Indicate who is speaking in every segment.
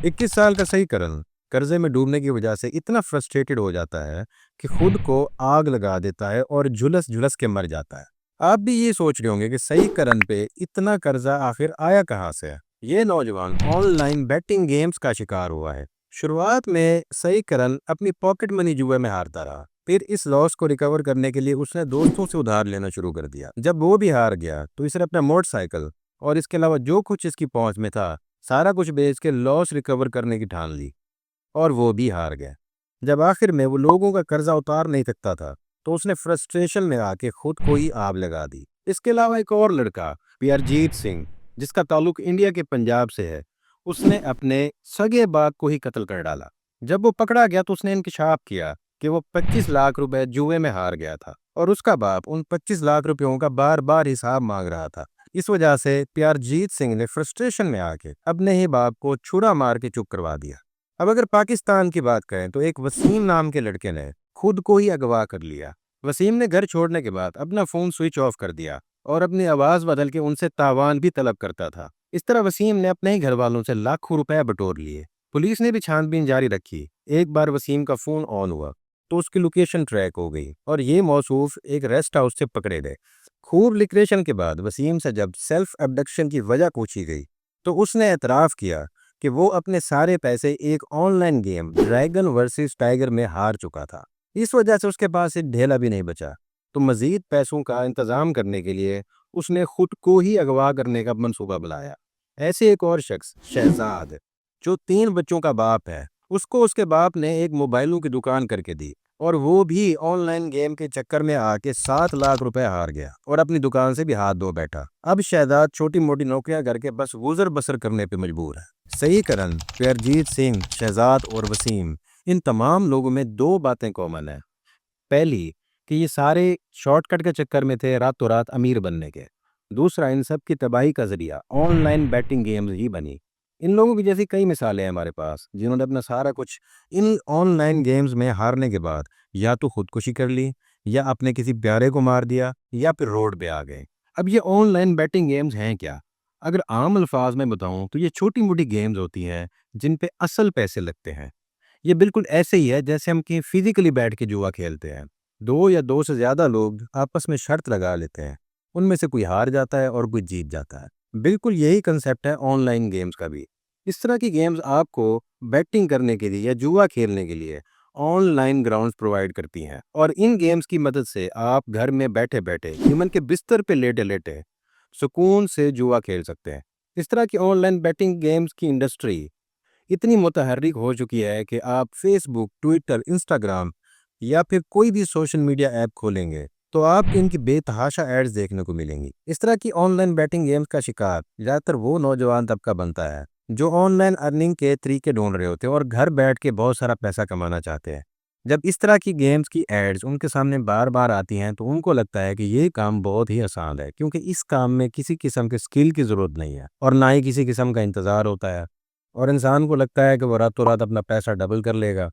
Speaker 1: 21 سال کا صحیح کرن قرضے میں ڈوبنے کی وجہ سے اتنا فرسٹریٹڈ ہو جاتا ہے کہ خود کو آگ لگا دیتا ہے اور جھلس جھلس کے مر جاتا ہے۔ آپ بھی یہ سوچ رہے ہوں گے کہ صحیح کرن پہ اتنا قرضہ آخر آیا کہاں سے ہے؟ یہ نوجوان آن لائن بیٹنگ گیمز کا شکار ہوا ہے۔ شروعات میں صحیح کرن اپنی پاکٹ منی جوئے میں ہارتا رہا، پھر اس لاس کو ریکور کرنے کے لیے اس نے دوستوں سے ادھار لینا شروع کر دیا۔ جب وہ بھی ہار گیا تو اس نے اپنا موٹر سائیکل اور اس کے علاوہ جو کچھ اس کی پہنچ میں تھا سارا کچھ بیچ کے لاس ریکور کرنے کی ٹھان لی، اور وہ بھی ہار گیا۔ جب آخر میں وہ لوگوں کا قرضہ اتار نہیں سکتا تھا تو اس نے فرسٹریشن میں آ کے خود کو ہی آگ لگا دی۔ اس کے علاوہ ایک اور لڑکا پیارجیت سنگھ، جس کا تعلق انڈیا کے پنجاب سے ہے، اس نے اپنے سگے باپ کو ہی قتل کر ڈالا۔ جب وہ پکڑا گیا تو اس نے انکشاف کیا کہ وہ 25 لاکھ روپے جوئے میں ہار گیا تھا، اور اس کا باپ ان 25 لاکھ روپیوں کا بار بار حساب مانگ رہا تھا۔ اس وجہ سے پیارجیت سنگھ نے فرسٹریشن میں آ کے اپنے ہی باپ کو چھڑا مار کے چپ کروا دیا۔ اب اگر پاکستان کی بات کریں تو ایک وسیم نام کے لڑکے نے خود کو ہی اغوا کر لیا۔ وسیم نے گھر چھوڑنے کے بعد اپنا فون سوئچ آف کر دیا اور اپنی آواز بدل کے ان سے تاوان بھی طلب کرتا تھا۔ اس طرح وسیم نے اپنے ہی گھر والوں سے لاکھوں روپے بٹور لیے۔ پولیس نے بھی چھان بین جاری رکھی۔ ایک بار وسیم کا فون آن ہوا تو اس کی لوکیشن ٹریک ہو گئی اور یہ موصوف ایک ریسٹ ہاؤس سے پکڑے گئے۔ خوب لکریشن کے بعد وسیم سے جب سیلف ابڈکشن کی وجہ پوچھی گئی تو اس نے اعتراف کیا کہ وہ اپنے سارے پیسے ایک online game dragon versus tiger میں ہار چکا تھا۔ اس وجہ سے اس کے پاس ایک ڈھیلا بھی نہیں بچا، تو مزید پیسوں کا انتظام کرنے کے لیے اس نے خود کو ہی اغوا کرنے کا منصوبہ بنایا۔ ایسے ایک اور شخص شہزاد، جو 3 بچوں کا باپ ہے، اس کو اس کے باپ نے ایک موبائلوں کی دکان کر کے دی، اور وہ بھی آن لائن گیم کے چکر میں آ کے 7 لاکھ روپے ہار گیا اور اپنی دکان سے بھی ہاتھ دھو بیٹھا۔ اب شہزاد چھوٹی موٹی نوکریاں کر کے بس گزر بسر کرنے پہ مجبور ہے۔ صحیح کرن، پیارجیت سنگھ، شہزاد اور وسیم، ان تمام لوگوں میں 2 باتیں کامن ہیں۔ پہلی کہ یہ سارے شارٹ کٹ کے چکر میں تھے راتوں رات امیر بننے کے۔ دوسرا، ان سب کی تباہی کا ذریعہ آن لائن بیٹنگ گیمز ہی بنی۔ ان لوگوں کی جیسی کئی مثالیں ہیں ہمارے پاس، جنہوں نے اپنا سارا کچھ ان آن لائن گیمز میں ہارنے کے بعد یا تو خودکشی کر لی، یا اپنے کسی پیارے کو مار دیا، یا پھر روڈ پہ آ گئے۔ اب یہ آن لائن بیٹنگ گیمز ہیں کیا؟ اگر عام الفاظ میں بتاؤں تو یہ چھوٹی موٹی گیمز ہوتی ہیں جن پہ اصل پیسے لگتے ہیں۔ یہ بالکل ایسے ہی ہے جیسے ہم کہیں فزیکلی بیٹھ کے جوا کھیلتے ہیں۔ 2 یا 2 سے زیادہ لوگ آپس میں شرط لگا لیتے ہیں، ان میں سے کوئی ہار جاتا ہے اور کوئی جیت جاتا ہے۔ بالکل یہی کنسیپٹ ہے آن لائن گیمز کا بھی۔ اس طرح کی گیمز آپ کو بیٹنگ کرنے کے لیے یا جوا کھیلنے کے لیے آن لائن گراؤنڈز پرووائڈ کرتی ہیں، اور ان گیمز کی مدد سے آپ گھر میں بیٹھے بیٹھے ایون کے بستر پہ لیٹے لیٹے سکون سے جوا کھیل سکتے ہیں۔ اس طرح کی آن لائن بیٹنگ گیمز کی انڈسٹری اتنی متحرک ہو چکی ہے کہ آپ فیس بک، ٹویٹر، انسٹاگرام یا پھر کوئی بھی سوشل میڈیا ایپ کھولیں گے تو آپ کو ان کی بے تحاشا ایڈز دیکھنے کو ملیں گی۔ اس طرح کی آن لائن بیٹنگ گیمز کا شکار زیادہ تر وہ نوجوان طبقہ بنتا ہے جو آن لائن ارننگ کے طریقے ڈھونڈ رہے ہوتے ہیں اور گھر بیٹھ کے بہت سارا پیسہ کمانا چاہتے ہیں۔ جب اس طرح کی گیمز کی ایڈز ان کے سامنے بار بار آتی ہیں تو ان کو لگتا ہے کہ یہ کام بہت ہی آسان ہے، کیونکہ اس کام میں کسی قسم کے سکل کی ضرورت نہیں ہے اور نہ ہی کسی قسم کا انتظار ہوتا ہے، اور انسان کو لگتا ہے کہ وہ راتوں رات اپنا پیسہ ڈبل کر لے گا۔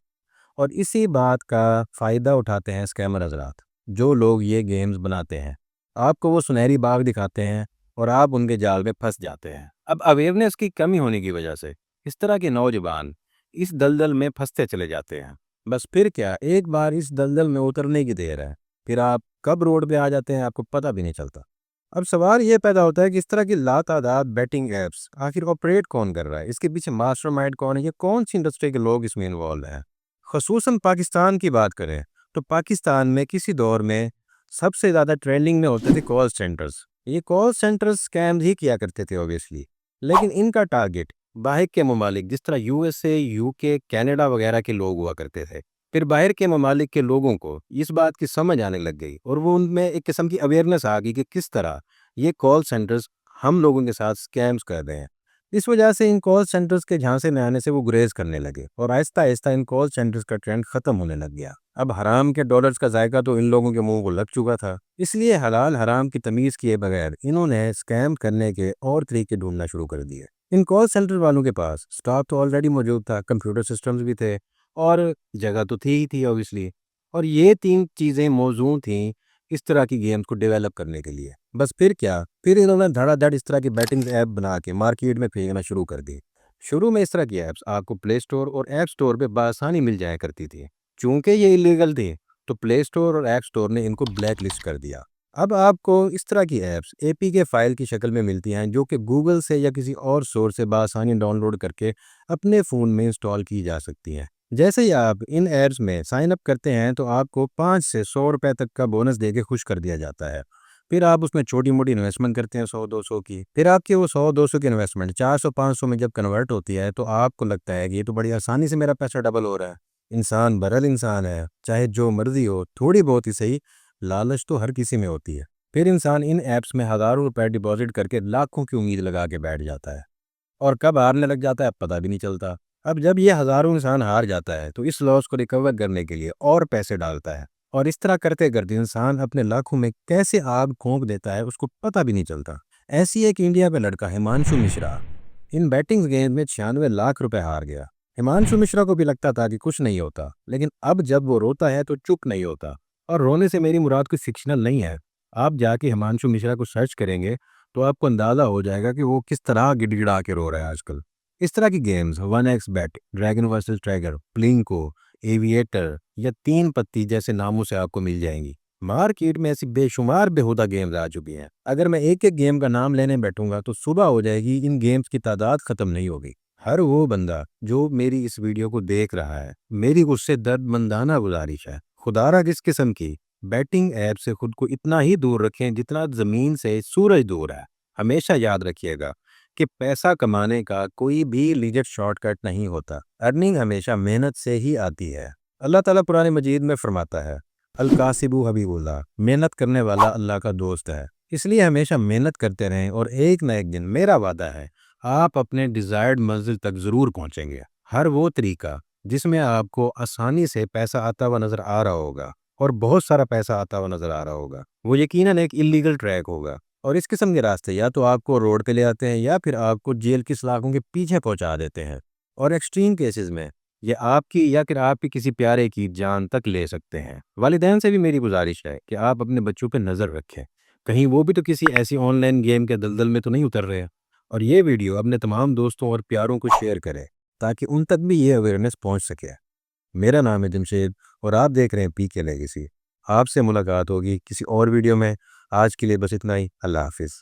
Speaker 1: اور اسی بات کا فائدہ اٹھاتے ہیں اسکیمر حضرات، جو لوگ یہ گیمز بناتے ہیں۔ آپ کو وہ سنہری باغ دکھاتے ہیں اور آپ ان کے جال میں پھنس جاتے ہیں۔ اب اویئرنیس کی کمی ہونے کی وجہ سے اس طرح کے نوجوان اس دلدل میں پھنستے چلے جاتے ہیں۔ بس پھر کیا، ایک بار اس دلدل میں اترنے کی دیر ہے، پھر آپ کب روڈ پہ آ جاتے ہیں آپ کو پتہ بھی نہیں چلتا۔ اب سوال یہ پیدا ہوتا ہے کہ اس طرح کی لاتعداد بیٹنگ ایپس آخر آپریٹ کون کر رہا ہے؟ اس کے پیچھے ماسٹر مائنڈ کون ہے؟ یہ کون سی انڈسٹری کے لوگ اس میں انوالو ہیں؟ خصوصاً پاکستان کی بات کریں تو پاکستان میں کسی دور میں سب سے زیادہ ٹرینڈنگ میں ہوتے تھے کال سینٹرز۔ یہ کال سینٹرز اسکیمز ہی کیا کرتے تھے اوبیسلی، لیکن ان کا ٹارگٹ باہر کے ممالک جس طرح یو ایس اے، یو کے، کینیڈا وغیرہ کے لوگ ہوا کرتے تھے۔ پھر باہر کے ممالک کے لوگوں کو اس بات کی سمجھ آنے لگ گئی اور وہ ان میں ایک قسم کی اویئرنیس آ گئی کہ کس طرح یہ کال سینٹرز ہم لوگوں کے ساتھ اسکیمز کر رہے ہیں۔ اس وجہ سے ان کال سینٹرز کے جھانسے میں آنے سے وہ گریز کرنے لگے اور آہستہ آہستہ ان کال سینٹرز کا ٹرینڈ ختم ہونے لگ گیا۔ اب حرام کے ڈالرز کا ذائقہ تو ان لوگوں کے منہ کو لگ چکا تھا، اس لیے حلال حرام کی تمیز کیے بغیر انہوں نے اسکیم کرنے کے اور طریقے ڈھونڈنا شروع کر دیے۔ ان کال سینٹر والوں کے پاس سٹاف تو آلریڈی موجود تھا، کمپیوٹر سسٹمز بھی تھے اور جگہ تو تھی ہی تھی اوبیسلی، اور یہ 3 چیزیں موزوں تھیں اس طرح کی گیمز کو ڈیولپ کرنے کے لیے۔ بس پھر کیا، پھر انہوں نے دھڑا دھڑ اس طرح کی بیٹنگ ایپ بنا کے مارکیٹ میں پھینکنا شروع کر دی۔ شروع میں اس طرح کی ایپس آپ کو پلے سٹور اور ایپ سٹور پہ بآسانی مل جایا کرتی تھی۔ چونکہ یہ ایلیگل تھی تو پلے سٹور اور ایپ سٹور نے ان کو بلیک لسٹ کر دیا۔ اب آپ کو اس طرح کی ایپس اے پی کے فائل کی شکل میں ملتی ہیں جو کہ گوگل سے یا کسی اور سورس سے بآسانی ڈاؤن لوڈ کر کے اپنے فون میں انسٹال کی جا سکتی ہیں۔ جیسے ہی آپ ان ایپس میں سائن اپ کرتے ہیں تو آپ کو 5 سے 100 روپے تک کا بونس دے کے خوش کر دیا جاتا ہے۔ پھر آپ اس میں چھوٹی موٹی انویسٹمنٹ کرتے ہیں 100-200 کی، پھر آپ کی وہ 100-200 کی انویسٹمنٹ 400-500 میں جب کنورٹ ہوتی ہے تو آپ کو لگتا ہے کہ یہ تو بڑی آسانی سے میرا پیسہ ڈبل ہو رہا ہے۔ انسان برل انسان ہے، چاہے جو مرضی ہو، تھوڑی بہت ہی صحیح، لالچ تو ہر کسی میں ہوتی ہے۔ پھر انسان ان ایپس میں ہزاروں روپے ڈپازٹ کر کے لاکھوں کی امید لگا کے بیٹھ جاتا ہے، اور کب ہارنے لگ جاتا ہے پتہ بھی نہیں چلتا۔ اب جب یہ ہزاروں انسان ہار جاتا ہے تو اس لاس کو ریکور کرنے کے لیے اور پیسے ڈالتا ہے، اور اس طرح کرتے کرتے انسان اپنے لاکھوں میں کیسے آگ پھونک دیتا ہے اس کو پتہ بھی نہیں چلتا۔ ایسی ایک انڈیا پہ لڑکا ہمانشو مشرا ان بیٹنگ گیم میں 96 لاکھ روپے ہار گیا۔ ہمانشو مشرا کو بھی لگتا تھا کہ کچھ نہیں ہوتا، لیکن اب جب وہ روتا ہے تو چپ نہیں ہوتا۔ اور رونے سے میری مراد کوئی فکشنل نہیں ہے، آپ جا کے ہمانشو مشرا کو سرچ کریں گے تو آپ کو اندازہ ہو جائے گا کہ وہ کس طرح گڑ گڑا کے رو رہا ہے آج کل۔ اس طرح کی games 1x bet, Dragon versus Tiger, Plinko, Aviator یا 3 پتی جیسے ناموں سے آپ کو مل جائیں گی۔ مارکیٹ میں ایسی بے شمار بیہودہ گیمز آ چکی ہیں، اگر میں ایک ایک گیم کا نام لینے بیٹھوں گا تو صبح ہو جائے گی، ان گیمز کی تعداد ختم نہیں ہوگی۔ ہر وہ بندہ جو میری اس ویڈیو کو دیکھ رہا ہے، میری اس سے درد مندانہ گزارش ہے، خدا را کس قسم کی بیٹنگ ایپ سے خود کو اتنا ہی دور رکھیں جتنا زمین سے سورج دور ہے۔ ہمیشہ یاد رکھیے گا کہ پیسہ کمانے کا کوئی بھی لیجٹ شارٹ کٹ نہیں ہوتا، ارننگ ہمیشہ محنت سے ہی آتی ہے۔ اللہ تعالیٰ قرآن مجید میں فرماتا ہے، الکاسب حبیب اللہ، محنت کرنے والا اللہ کا دوست ہے۔ اس لیے ہمیشہ محنت کرتے رہیں، اور ایک نہ ایک دن میرا وعدہ ہے آپ اپنے ڈیزائرڈ منزل تک ضرور پہنچیں گے۔ ہر وہ طریقہ جس میں آپ کو آسانی سے پیسہ آتا ہوا نظر آ رہا ہوگا اور بہت سارا پیسہ آتا ہوا نظر آ رہا ہوگا، وہ یقیناً ایک اللیگل ٹریک ہوگا، اور اس قسم کے راستے یا تو آپ کو روڈ پہ لے آتے ہیں یا پھر آپ کو جیل کی سلاخوں کے پیچھے پہنچا دیتے ہیں، اور ایکسٹریم کیسز میں یہ آپ کی یا پھر آپ کی کسی پیارے کی جان تک لے سکتے ہیں۔ والدین سے بھی میری گزارش ہے کہ آپ اپنے بچوں پہ نظر رکھیں، کہیں وہ بھی تو کسی ایسی آن لائن گیم کے دلدل میں تو نہیں اتر رہے ہیں، اور یہ ویڈیو اپنے تمام دوستوں اور پیاروں کو شیئر کریں تاکہ ان تک بھی یہ اویئرنیس پہنچ سکے۔ میرا نام ہے جمشید اور آپ دیکھ رہے ہیں پی کے لیگیسی۔ آپ سے ملاقات ہوگی کسی اور ویڈیو میں۔ آج کے لیے بس اتنا ہی، اللہ حافظ۔